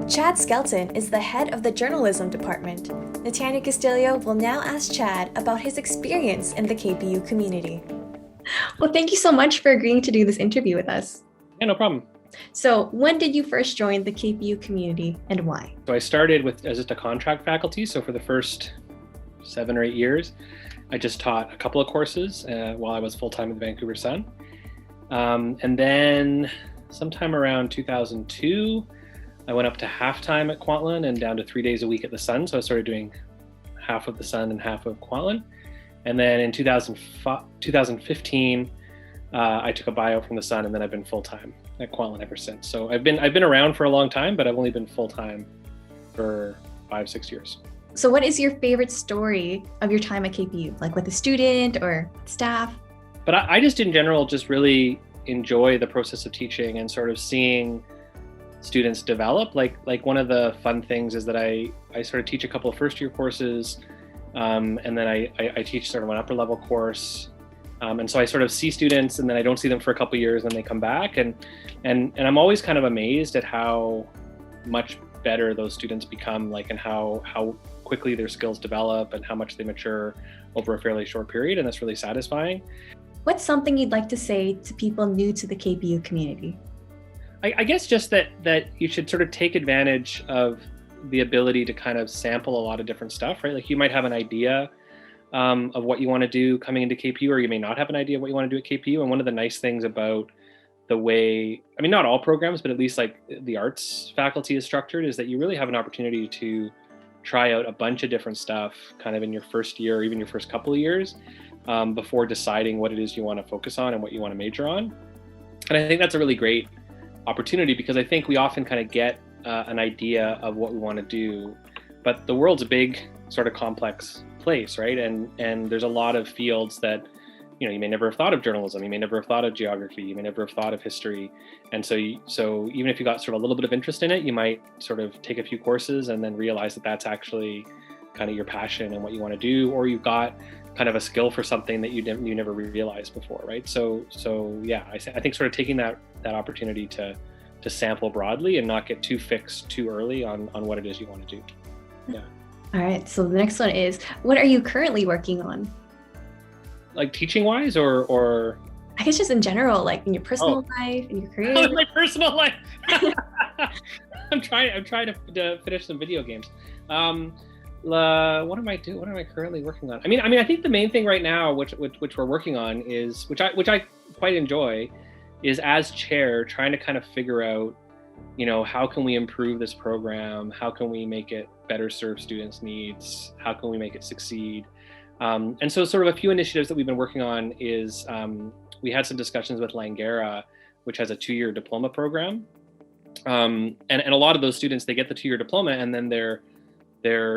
Chad Skelton is the head of the journalism department. Natania Castillo will now ask Chad about his experience in the KPU community. Well, thank you so much for agreeing to do this interview with us. Yeah, no problem. So when did you first join the KPU community and why? So I started as just a contract faculty. So for the first 7 or 8 years, I just taught a couple of courses while I was full-time with the Vancouver Sun. And then sometime around 2002, I went up to half-time at Kwantlen and down to 3 days a week at the Sun. So I started doing half of the Sun and half of Kwantlen. And then in 2015, I took a buyout from the Sun, and then I've been full-time at Kwantlen ever since. So I've been around for a long time, but I've only been full-time for 5-6 years. So what is your favorite story of your time at KPU, like with a student or staff? But I just in general just really enjoy the process of teaching and sort of seeing students develop. Like one of the fun things is that I sort of teach a couple of first-year courses, and then I teach sort of an upper-level course. And so I sort of see students, and then I don't see them for a couple of years, and then they come back, and I'm always kind of amazed at how much better those students become, like, and how quickly their skills develop and how much they mature over a fairly short period, and that's really satisfying. What's something you'd like to say to people new to the KPU community? I guess just that you should sort of take advantage of the ability to kind of sample a lot of different stuff, right? Like you might have an idea of what you want to do coming into KPU, or you may not have an idea of what you want to do at KPU. And one of the nice things about the way, I mean, not all programs, but at least like the arts faculty is structured, is that you really have an opportunity to try out a bunch of different stuff kind of in your first year or even your first couple of years before deciding what it is you want to focus on and what you want to major on. And I think that's a really great opportunity, because I think we often kind of get an idea of what we want to do, but the world's a big sort of complex place, right? And there's a lot of fields that, you know, you may never have thought of journalism, you may never have thought of geography, you may never have thought of history. And so even if you got sort of a little bit of interest in it, you might sort of take a few courses and then realize that that's actually kind of your passion and what you want to do, or you've got kind of a skill for something that you never realized before, right? So yeah, I think sort of taking that opportunity to sample broadly and not get too fixed too early on what it is you want to do. Yeah. All right, so the next one is, what are you currently working on? Like teaching wise, or I guess just in general, like in your personal life, in your career. In my personal life. I'm trying to finish some video games. What am I doing? What am I currently working on? I mean, I think the main thing right now, which we're working on, is which I quite enjoy, is as chair trying to kind of figure out, you know, how can we improve this program? How can we make it better serve students' needs? How can we make it succeed? And so sort of a few initiatives that we've been working on is we had some discussions with Langara, which has a 2-year diploma program. And a lot of those students, they get the 2-year diploma and then they're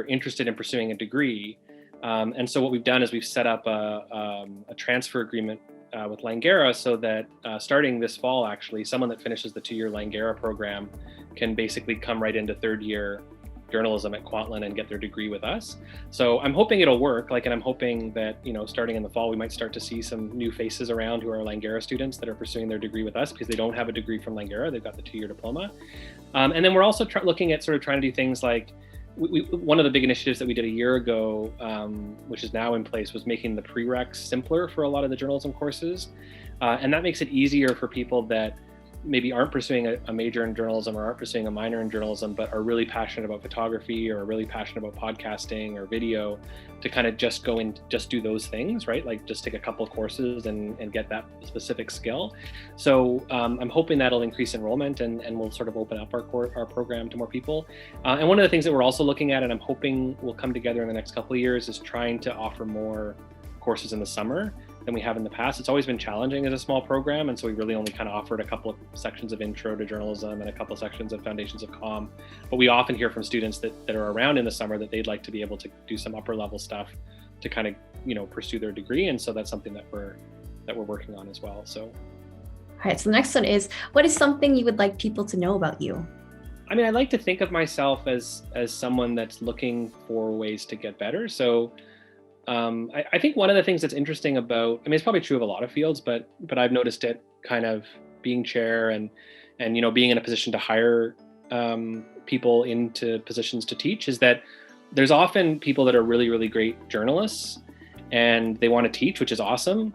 interested in pursuing a degree. And so what we've done is we've set up a transfer agreement with Langara, so that starting this fall, actually, someone that finishes the 2-year Langara program can basically come right into 3rd-year journalism at Kwantlen and get their degree with us. So I'm hoping it'll work, and I'm hoping that, you know, starting in the fall, we might start to see some new faces around who are Langara students that are pursuing their degree with us, because they don't have a degree from Langara, they've got the 2-year diploma. And then we're also looking at sort of trying to do things like, one of the big initiatives that we did a year ago, which is now in place, was making the prereqs simpler for a lot of the journalism courses. And that makes it easier for people that maybe aren't pursuing a major in journalism or aren't pursuing a minor in journalism, but are really passionate about photography or are really passionate about podcasting or video, to kind of just go and just do those things, right? Like just take a couple of courses and get that specific skill. So I'm hoping that'll increase enrollment and we'll sort of open up our program to more people. And one of the things that we're also looking at, and I'm hoping will come together in the next couple of years, is trying to offer more courses in the summer than we have in the past. It's always been challenging as a small program, and so we really only kind of offered a couple of sections of intro to journalism and a couple of sections of foundations of comm. But we often hear from students that are around in the summer that they'd like to be able to do some upper level stuff to kind of, you know, pursue their degree, and so that's something that we're working on as well. So, all right, so the next one is, what is something you would like people to know about you? I mean, I like to think of myself as someone that's looking for ways to get better. So I think one of the things that's interesting about, I mean, it's probably true of a lot of fields, but I've noticed it kind of being chair and and being in a position to hire people into positions to teach, is that there's often people that are really, really great journalists and they want to teach, which is awesome.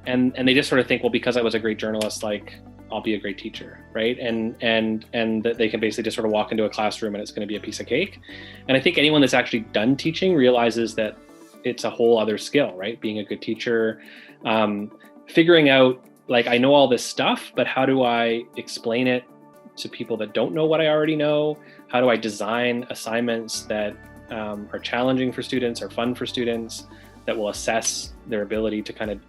And they just sort of think, well, because I was a great journalist, like I'll be a great teacher, right? And that they can basically just sort of walk into a classroom and it's going to be a piece of cake. And I think anyone that's actually done teaching realizes that it's a whole other skill, right? Being a good teacher, figuring out, like, I know all this stuff, but how do I explain it to people that don't know what I already know? How do I design assignments that are challenging for students, are fun for students, that will assess their ability to kind of,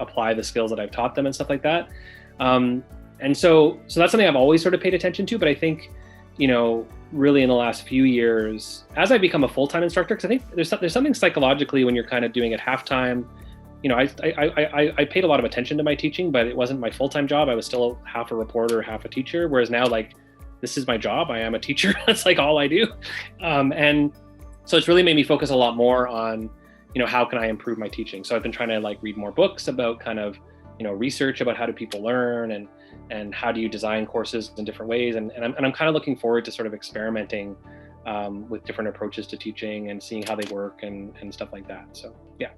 apply the skills that I've taught them and stuff like that. And so that's something I've always sort of paid attention to, but I think, really in the last few years, as I become a full-time instructor, because I think there's something psychologically when you're kind of doing it half-time. I paid a lot of attention to my teaching, but it wasn't my full-time job. I was still half a reporter, half a teacher, whereas now, like, this is my job. I am a teacher. That's like all I do. And so it's really made me focus a lot more on, how can I improve my teaching? So I've been trying to like read more books about kind of, research about how do people learn and how do you design courses in different ways. And I'm kind of looking forward to sort of experimenting with different approaches to teaching and seeing how they work and stuff like that. So, yeah.